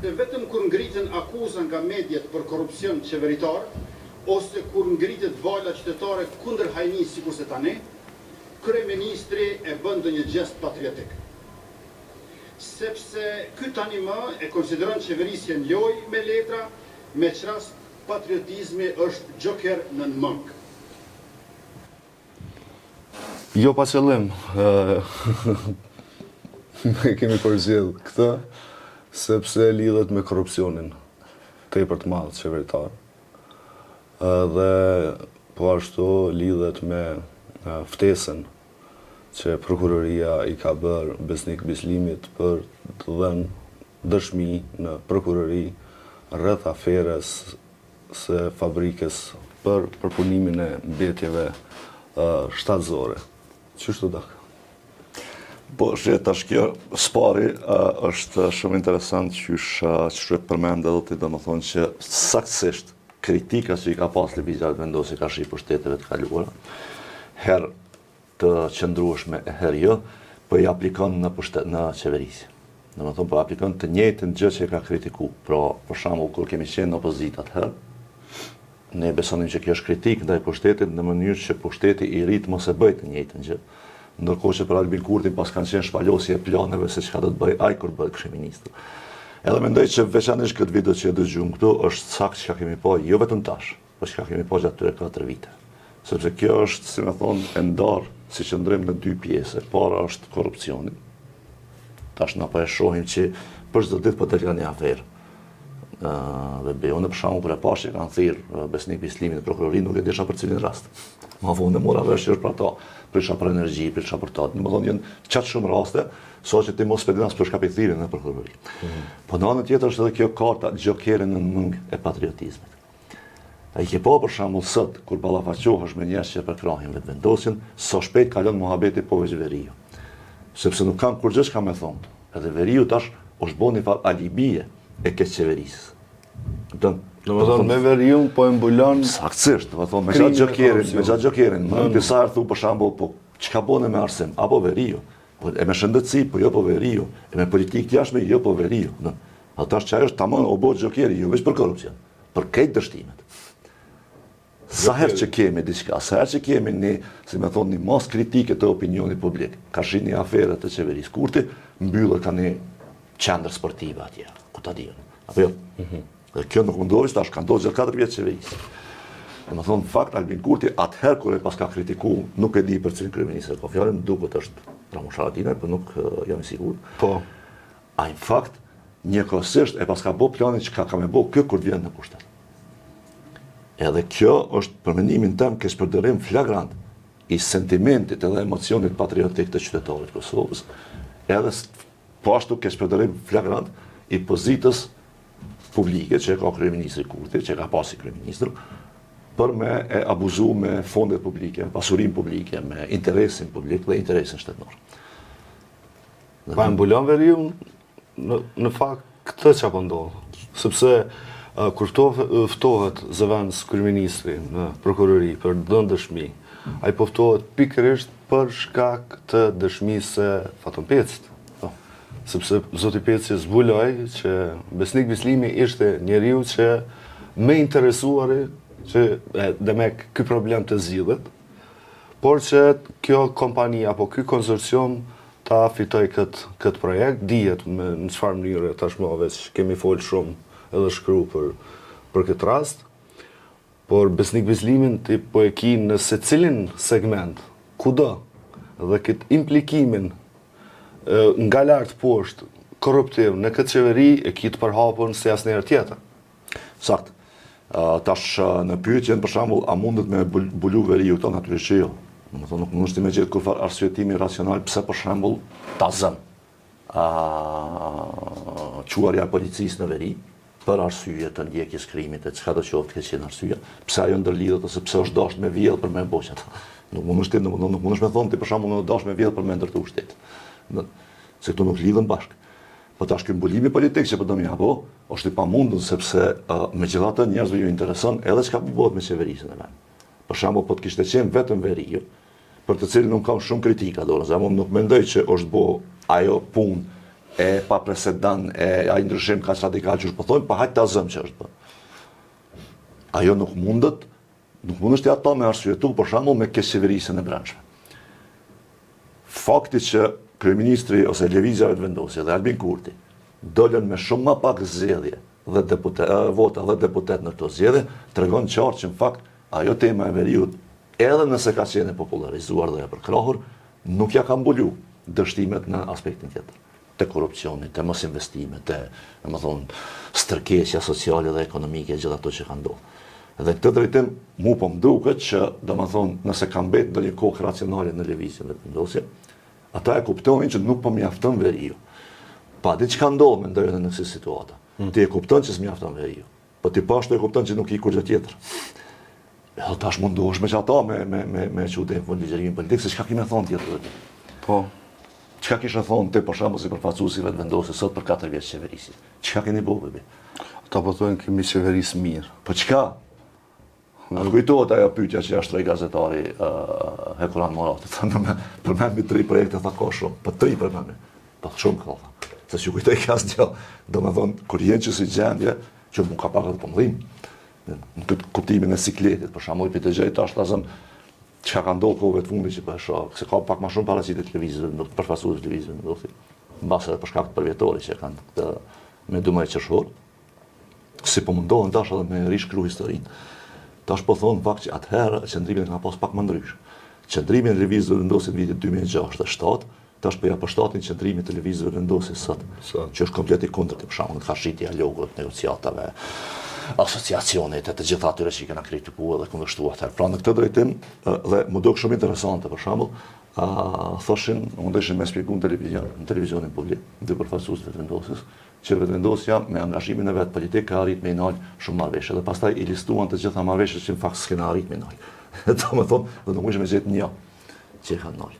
Se vetëm kur ngritën akuza nga mediat për korrupsion qeveritar, ose kur ngritet vala qytetare kundër hajnis sikurse tani, kryeministri e bën ndonjë gjest patriotik. Sepse ky tani më e konsideron qeverisjen lojë me letra, me çrast patriotizmi është joker në mënk. Jo pa qëllim, kemi përzgjedh këtë, sepse lidhet me korrupsionin tepër të madh qeveritar. Dhe po ashtu lidhet me ftesën që prokuroria i ka bërë Besnik Bislimit për të dhënë dëshmi në prokurori rreth aferës së fabrikës për përpunimin e mbetjeve shtatëzore. Çështu dak. Po, tash kjo spari është shumë interesant që përmend edhe ti, domethënë që saktësisht kritika që i ka pas lëvizja vendosi ka shi për shteteve të kaluara, herë të qëndrueshme e herë jo, po i aplikon në qeverisje. Domethënë po aplikon të njëjtën gjë që e ka kritikuar. Pra, për shembull, kur kemi qenë në opozitë atëherë, ne besonim që kjo është kritikë ndaj pushtetit në mënyrë që pushteti i rit mos e bëjë të njëjtën gjë. Ndërkohë që për Albin Kurtin pas kanë qenë shpalosje e planeve se çka do të bëjë ai kur bëhet kryeminist. Edhe mendoj që veçanërisht këtë video që e dëgjojmë këtu është saktë çka kemi po, jo vetëm tash, por çka kemi po gjatë 3-4 vite. Sepse kjo është, si më thonë, e ndarë si qëndrim në dy pjesë. Para është korrupsioni. Tash na po e shohim që për çdo ditë po dalë një aferë. Dhe Bejonë për shkakun kur e pashi kanë thirrë Besnik Bislimin në prokurori, nuk e disha për cilin rast. Ma vonë mora vesh që është për ato, prisha për energji, prisha për to. Domethënë janë çat shumë raste, që ti mos pedinas për shkapithirin në prokurori. Po në anën tjetër është edhe kjo karta jokerin në mëng e patriotizmit. Ai ke po për shembull sot kur ballafaqohesh me njerëz që përkrahin vetvendosin, sa shpejt kalon muhabeti po veç Veriu. Sepse nuk kanë kur gjë çka më thon. Edhe Veriu tash është bën një fat alibie e kësaj qeverisë. Domethënë me Veriun po e mbulon saktësisht, domethënë me gjatë Gjokerin, më disa herë thu për shembull, po çka bën me Arsim apo Veriu, po e me shëndetësi, po jo po Veriu, e me politikë të jashtme, jo po Veriu. Ata çfarë është tamam o bot Gjokeri, jo vetëm për korrupsion, për këtë dështimet. Sa herë që kemi diçka, sa herë që kemi një, si më thonë, një mas kritike të opinionit publik, ka shi një aferë të qeverisë Kurti, mbyllë ka një qendër sportive atje, ku ta diun. Apo jo? Dhe kjo nuk mundohet, tash kanë ndodhur gjatë 4 vjet qeverisë. Domethënë fakt Albin Kurti atëherë kur e paska kritikuar, nuk e di për cilin kryeminist ka fjalën, duket është Ramush Haradinaj, por nuk jam i sigurt. Po. Ai në fakt njëkohësisht e paska bë planin që ka më bë kë kur vjen në pushtet. Edhe kjo është për mendimin tim keqpërdorim flagrant i sentimentit edhe emocionit patriotik të qytetarit të Kosovës, edhe po ashtu keqpërdorim flagrant i pozitës publike që ka kryeministri Kurti, që ka pasi kryeministër, për me e abuzu me fondet publike, pasurin publike, me interesin publik dhe interesin shtetënor. Pa mbulon Veriun në fakt këtë që apo ndodhë, sepse kur ftohet zëvendës kryeministri në prokurori për dhënë dëshmi, ai po ftohet pikërisht për shkak të dëshmisë së Faton Pecit. Sepse zoti Peci zbuloi që Besnik Bislimi ishte njeriu që më interesuari që dhe me ky problem të zgjidhet, por që kjo kompani apo ky konsorcium ta fitoj këtë projekt, dihet në çfarë mënyre tashmë veç kemi folë shumë edhe shkru për këtë rast, por Besnik Bislimin ti po e ki në secilin segment, kudo, dhe këtë implikimin nga lartë poshtë korruptiv në këtë qeveri e ki të përhapur se asnjëherë tjetër. Sakt. Tash në pyetjen për shembull, a mundet me bulu Veriu këto natyrisht që jo. Domethënë nuk mundesh të më gjetë kurfar arsyetimi racional pse për shembull ta zën quarja e policisë në veri për arsye të ndjekjes krimit e çka do qoftë që qenë arsyeja, pse ajo ndërlidhet ose pse është dashur me vjedh për me boqat. Nuk mundesh me thonë ti për shembull në dashur me vjedh për me ndërtu shtet. Se këto nuk lidhen bashkë. Po tash ky mbulimi politik që po do më apo është i pamundur sepse megjithatë njerëzve ju intereson edhe çka bëhet me qeverisën e vet. Për shembull po të kishte qenë vetëm Veriu, për të cilin nuk kam shumë kritika dorë, se unë nuk mendoj që është bo ajo punë e pa presedan, e ai ndryshim ka radikal që është po thonë, pa hajtë ta zëm që është bë. Ajo nuk mundet të ato me arsyetu, për shembull me qeverisjen e brendshme. Fakti që kryeministri ose lëvizjave të vendosjes dhe Albin Kurti dolën me shumë më pak zgjedhje dhe vota dhe deputet në këto zgjedhje, tregon qartë që në fakt ajo tema e veriut, edhe nëse ka qenë e popularizuar dhe e përkrahur, nuk ja ka mbulu dështimet në aspektin tjetër. Të korupcionit, të mos investimet, të stërkeqja sociale dhe ekonomike, gjithë ato që kanë ndodhur. Dhe këtë drejtim, mu po më duket që, nëse ka mbet ndonjë kohë racionale në lëvizjen e vendosje, ata e kuptojnë që nuk po mjafton veriu. Pa di çka ndodh me ndërën në kësaj situate. Ti e kupton që s'mjafton veriu. Po ti pashtu e kupton që nuk i kur gjë tjetër. Edhe tash mundohesh me çata me çuditën në ligjërimin politik, se çka kemi thonë tjetër. Po. Çka kishe thonë ti për shembull si përfaqësuesive të vendosjes sot për 4 vjet qeverisje? Çka keni bëu? Ata po thonë kemi qeverisë mirë. Po çka? A kujtohet ajo pyetja që ja shtroi gazetari Hekuran Morati, thënë përmend 3 projekte tha ka shumë, po 3 përmend. Po shumë ka. Se ju kujtoj ka asgjë. Domethënë kur jenë që si gjendje që nuk ka pak të pëndrim. Në këtë kuptimin e sikletit, për shembull PTG tash lazëm çka ka ndodhur kohëve të fundit që po e shoh, se ka pak më shumë paraqitet televizionit, nuk përfaqësues televizionit, ndoshta. Mbas edhe për shkak të përvjetorit që kanë këtë me 12 qershor, si po mundohen tash edhe me rishkruaj historinë. Tash po thonë fakt që atëherë qëndrimi ka pas pak më ndryshe. Qëndrimi në lëvizje vendosje në vitin 2006-2007, tash po ja përshtatin qëndrimin të lëvizjeve vendosje sot, që është komplet i kundërt, për shembull, ka shitje dialogut, negociatave, asociacionet e të gjitha atyre që i kanë kritikuar dhe kundërshtuar atëherë. Pra në këtë drejtim dhe më duk shumë interesante për shembull, thoshin, mundeshin me shpjegu në televizionin publik, dy përfaqësuesve të vendosjes, që vendosja me angazhimin e vet politik ka arrit me i nal shumë marrëveshje dhe pastaj i listuan të gjitha marrëveshjet që në fakt s'kena arrit me i nal. Domethënë, do të mundësh me gjetë një që e kanë nal.